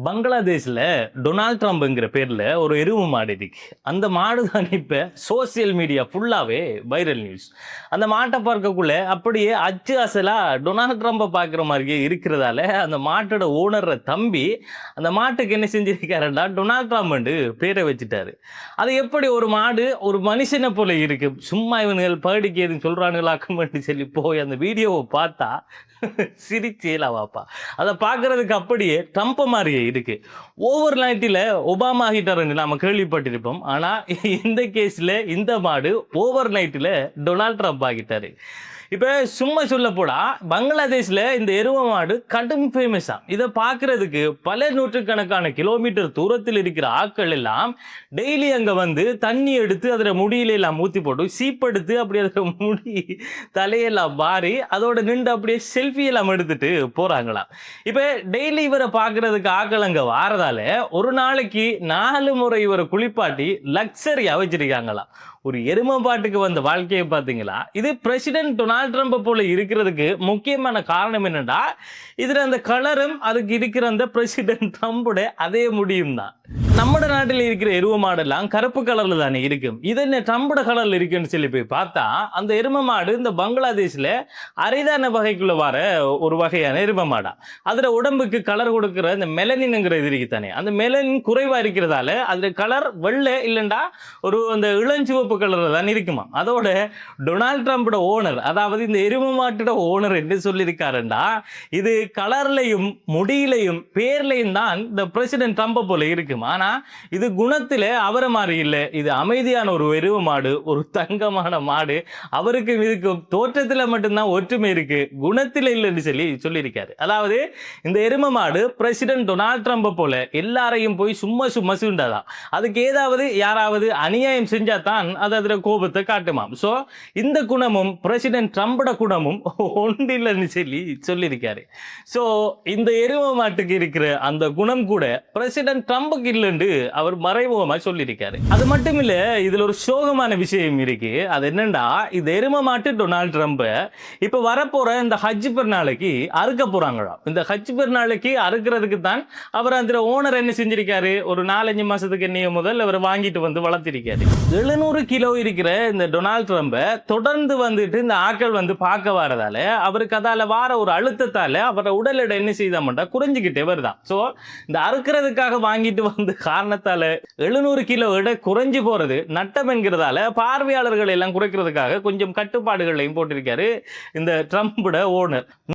பங்களாதேஷ்ல Donald ட்ரம்ப்ங்கிற பேர்ல ஒரு எருமை மாடு இருக்கு. அந்த மாடு தான் இப்ப சோசியல் மீடியா ஃபுல்லாவே வைரல் நியூஸ். அந்த மாட்டை பார்க்கக்குள்ள அப்படியே அச்சு அசலா டொனால்ட் ட்ரம்பை பார்க்குற மாதிரியே இருக்கிறதால அந்த மாட்டோட ஓனர தம்பி அந்த மாட்டுக்கு என்ன செஞ்சிருக்காருன்னா டொனால்ட் ட்ரம்ப் பேரை வச்சுட்டாரு. அது எப்படி ஒரு மாடு ஒரு மனுஷனை போல இருக்கு, சும்மா இவனுகள் பகடிக்கு எதுவும் சொல்றானுங்களாக்குமென்று சொல்லி போய் அந்த வீடியோவை பார்த்தா சிரிச்சேலா வாப்பா. அதை பார்க்கறதுக்கு அப்படியே ட்ரம்ப் மாதிரியே இருக்கு. ஓவர் நைட்டில் ஒபாமா ஆகிட்டாருன்னு நாம கேள்விப்பட்டிருப்போம். ஆனால் இந்த கேஸில் இந்த மாடு ஓவர் நைட்டில் டொனால்ட் ட்ரம்ப் ஆகிட்டாரு. இப்போ சும்மா சொல்ல போடா பங்களாதேஷில் இந்த எருவ மாடு கடும் ஃபேமஸாக. இதை பார்க்கறதுக்கு பல நூற்றுக்கணக்கான கிலோமீட்டர் தூரத்தில் இருக்கிற ஆட்கள் எல்லாம் டெய்லி அங்கே வந்து தண்ணி எடுத்து அதில் முடியில எல்லாம் ஊற்றி போட்டு சீப்படுத்து அப்படி அதில் முடி தலையெல்லாம் மாறி அதோட நின்று அப்படியே செல்ஃபி எல்லாம் எடுத்துட்டு போகிறாங்களாம். இப்போ டெய்லி இவரை பார்க்கறதுக்கு ஆட்கள் அங்கே வாரதால ஒரு நாளைக்கு 4 முறை இவரை குளிப்பாட்டி லக்ஸரியாக வச்சிருக்காங்களாம். ஒரு எருமை பாட்டுக்கு வந்த வாழ்க்கையை பார்த்தீங்களா? இது பிரசிடென்ட் டொனால்ட் ட்ரம்ப் போல இருக்கிறதுக்கு முக்கியமான காரணம் என்னன்னா, இதுல அந்த கலரும் அதுக்கு இருக்கிற அந்த பிரசிடென்ட் ட்ரம்போட அதே முடியும் தான். நம்ம நாட்டில் இருக்கிற எருமை மாடெல்லாம் கருப்பு கலர்ல தானே இருக்கும். இது என்ன ட்ரம்போட கலர்ல இருக்குன்னு சொல்லி போய் பார்த்தா அந்த எருமை மாடு இந்த பங்களாதேஷ்ல அரிதான வகைக்குள்ள வர ஒரு வகையான எருமை மாடா. அதுல உடம்புக்கு கலர் கொடுக்கிற இந்த மெலனின்ங்கிற இது இருக்கு தானே, அந்த மெலனின் குறைவா இருக்கிறதால அதுல கலர் வெள்ளை இல்லைண்டா ஒரு அந்த இளஞ்சிவப்பு கலர்ல தான் இருக்குமா. அதோட டொனால்ட் ட்ரம்போட ஓனர், அதாவது இந்த எருமை மாட்டோட ஓனர் என்ன சொல்லியிருக்காருண்டா, இது கலர்லையும் முடியிலையும் பேர்லையும் தான் இந்த பிரசிடென்ட் ட்ரம்ப் போல இருக்கும். ஆனா இது குணத்துல அவரை மாதிரி இல்லை. இது அமைதியான ஒரு எருமை மாடு, ஒரு தங்கமான மாடு. அவருக்கு இருக்கும் தோற்றத்துல மட்டும்தான் ஒற்றுமை இருக்கு, குணத்துல இல்லைன்னு சொல்லியிருக்காரு. அதாவது இந்த எருமை மாடு பிரசிடென்ட் டொனால்ட் ட்ரம்ப் போல எல்லாரையும் போய் சும்மா சும்மா சூண்டாதான். அதுக்கு ஏதாவது யாராவது அநியாயம் செஞ்சா தான் அது அதில் கோபத்தை காட்டுமாம். ஸோ இந்த குணமும் பிரசிடென்ட் ட்ரம்போட குணமும் ஒன்றில்லைன்னு சொல்லியிருக்காரு. ஸோ இந்த எருமை மாட்டுக்கு இருக்கிற அந்த குணம் கூட பிரசிடென்ட் ட்ரம்புக்கு இல்லைன்னு அவர் மறைமுகமாக சொல்லியிருக்காரு. அது மட்டும் இல்லை, இதில் ஒரு சோகமான விஷயம் இருக்கு. அது என்னண்டா, இந்த எருமை மாட்டு டொனால்ட் ட்ரம்ப் இப்போ வரப்போற இந்த ஹஜ் பெருநாளைக்கு அறுக்க போறாங்களாம். இந்த ஹஜ் பெருநாளைக்கு அறுக்கிறதுக்கு தான் அவர் அந்த ஓனர் என்ன செஞ்சிருக்காரு, ஒரு 4-5 மாசத்துக்கு என்னைய முதல் அவர் வாங்கிட்டு வந்து வளர்த்திருக்காரு. 700 கிலோ இருக்கிற இந்த டொனால்ட் ட்ரம்பை தொடர்ந்து வந்துட்டு இந்த ஆட்கள் வந்து பார்க்க வரதால அவருக்கு அதால வார ஒரு அழுத்தத்தால அவரோட உடல் எடை என்ன செய்தாமட்டா குறைஞ்சிக்கிட்டே வருதான். ஸோ இந்த அறுக்கிறதுக்காக வாங்கிட்டு வந்து காரணத்தால 700 கிலோ எடை குறைஞ்சு போறது நட்டம் என்கிறதால பார்வையாளர்கள் எல்லாம் குறைக்கிறதுக்காக கொஞ்சம் கட்டுப்பாடுகளையும் போட்டிருக்காரு இந்த ட்ரம்போட ஓனர்.